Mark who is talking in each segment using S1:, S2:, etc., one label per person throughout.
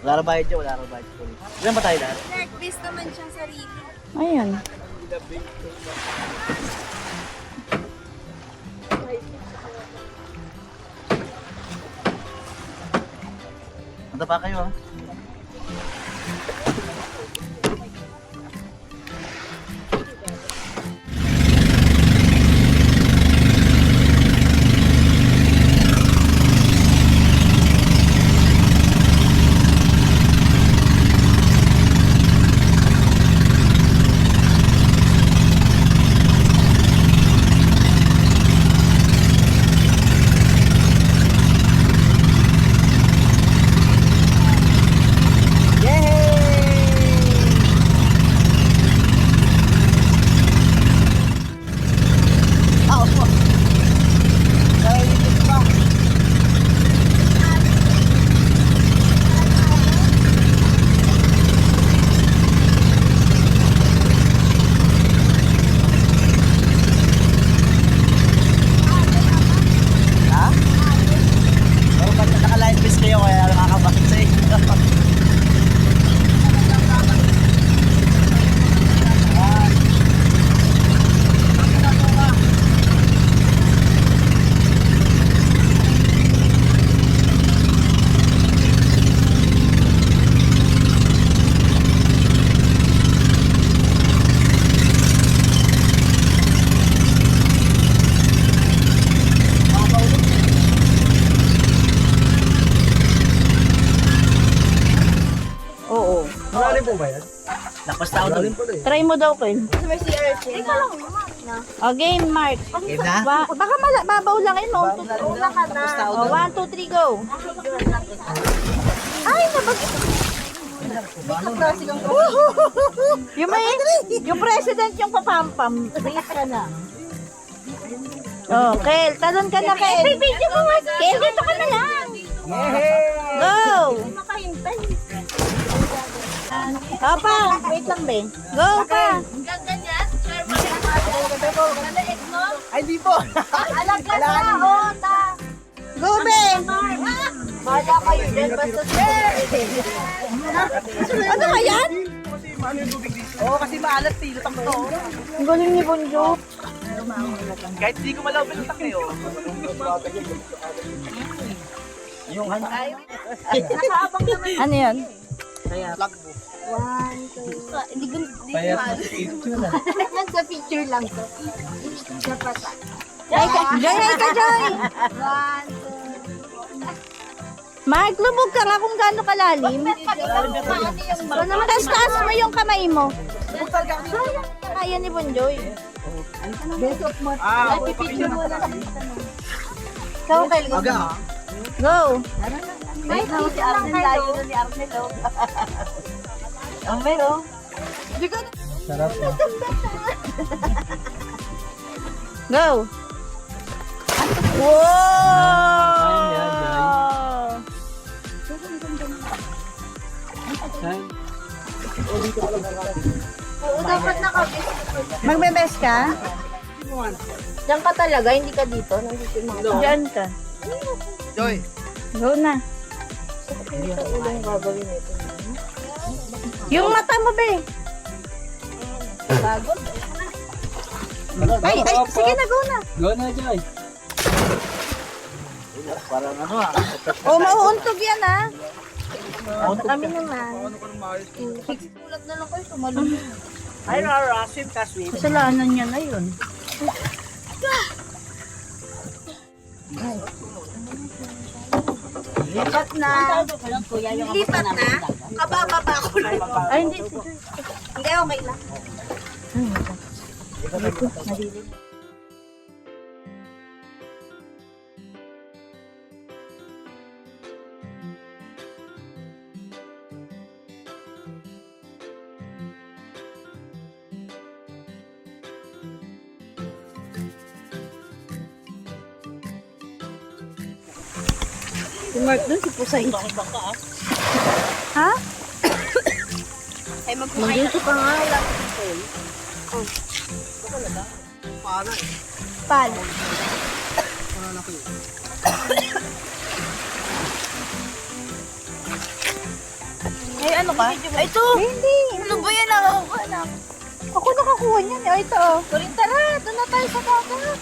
S1: Wala na bayad siya, wala na bayad siya. Ilan ba tayo lahat?
S2: Nag-base naman siyang sarili.
S3: Ayan.
S1: Punta pa kayo, ha?
S3: Oo.
S1: Malalim po ba yan? Lapas na ako doon.
S3: Try mo daw, Ken.
S2: May si Archie na.
S3: O, game, Mark.
S1: Game na?
S3: Baka babaw lang yun, mo.
S2: Una ka na.
S3: O, 1, 2, 3, go. Ay, nabag... yung president yung papampam. Base ka na. Oh, Kel, talon ka na, Kel. Video mo, Kel, dito ka na lang. Go!
S2: Makahintay.
S3: Papa, wait lang, be. Go pa.
S2: Hanggang ganyan. Nalaig mo.
S1: Ay, di po!
S2: Alaga na. Ota.
S3: Go, be.
S2: Bala kayo dyan. Basta sir.
S3: Ano ba yan?
S1: Oo, kasi maalat eh. Lutang to.
S3: Ang galing ni Bonjo.
S1: Kahit hindi ko malaw, lutang kayo. Yung ano?
S2: Nakaabang naman.
S3: Ano yan?
S1: Plug mo.
S2: 1, 2. Hindi ko
S1: Payat na picture na.
S2: Nasa picture lang to. Dapat.
S3: Joy ka, Joy.
S2: 1, 2.
S3: Mark, lubog ka nga kung gaano kalalim. Taas mo yung kamay mo. Kaya ni Bonjoy.
S2: Picture mo na.
S3: Ikaw, Kel.
S1: Aga.
S3: Go.
S2: Ay, si Arnel layo na ni Arnel.
S3: Ang meron.
S1: Sarap na.
S3: Go. Wow!
S2: Oo, dapat nakabis.
S3: Magbe-best ka?
S2: Diyan ka talaga, hindi ka dito. Nandito yung mga
S3: Diyan ka.
S1: Joy.
S3: Go na.
S2: sa ulong gagawin ito.
S3: Yung mata mo, be.
S2: Bago?
S3: Ay, sige na, go na.
S1: Go na, Joy. Parang ano ah.
S3: O, mauuntog yan, ah.
S2: Kami naman. Tulad na lang kayo, tumalun.
S1: Ay, Rara, swim ka, swim.
S3: Kasalanan niya na yun.
S2: Lipat na. Lipat na? Kabababa ko na.
S3: Ay, hindi.
S2: Hindi, okay lang.
S3: Si Mark dun, si Pusay. Ha?
S2: Ay, magpumayin.
S3: Pa nga lang.
S1: Para eh.
S3: Palo.
S1: Para na kayo.
S2: ano ka? Ay, ito!
S3: Hindi.
S2: Ano ba yan? Nakakuha na.
S3: Ako nakakuha niyan. Oh, ito. Oh.
S2: Kuling tara, doon na tayo sa dagat.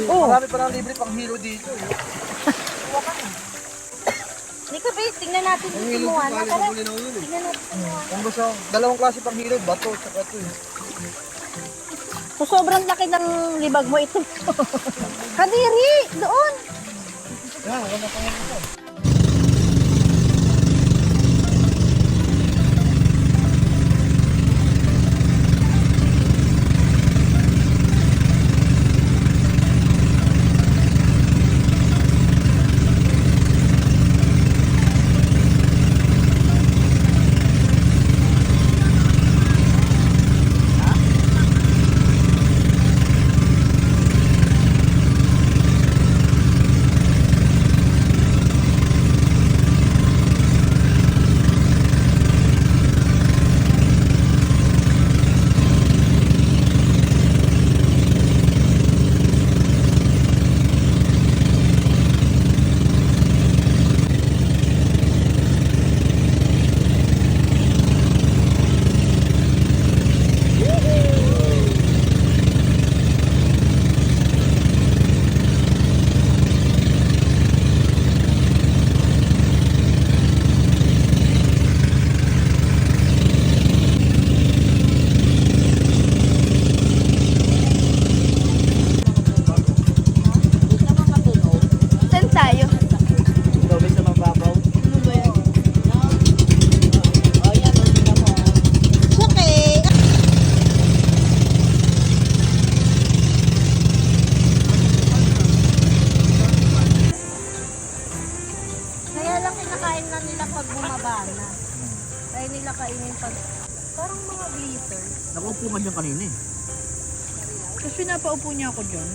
S3: Oh.
S1: Marami pa ng libre pang hero dito. Eh.
S3: Hindi ka, babe. Tingnan natin
S1: Ang
S3: yung
S1: hero
S3: kumuha
S1: ko,
S3: na.
S1: kali
S3: Tara.
S1: ko linaw yun eh.
S3: Tingnan natin kumuha na.
S1: Kung gusto, dalawang klase pang hero, bato, tsaka ito eh.
S3: So, sobrang laki ng libag mo ito. Kadiri! Doon!
S1: Yan, wala pang ito.
S3: Saan tayo?
S1: Doble sa mababaw.
S3: Ano ba yan? Okay. Kaya lang kinakain na nila pag bumaba na. Kaya nila kainin pag... Parang mga blizzard.
S1: Nakaupo ka dyan kanina eh.
S2: Tapos pinapaupo niya ako dyan.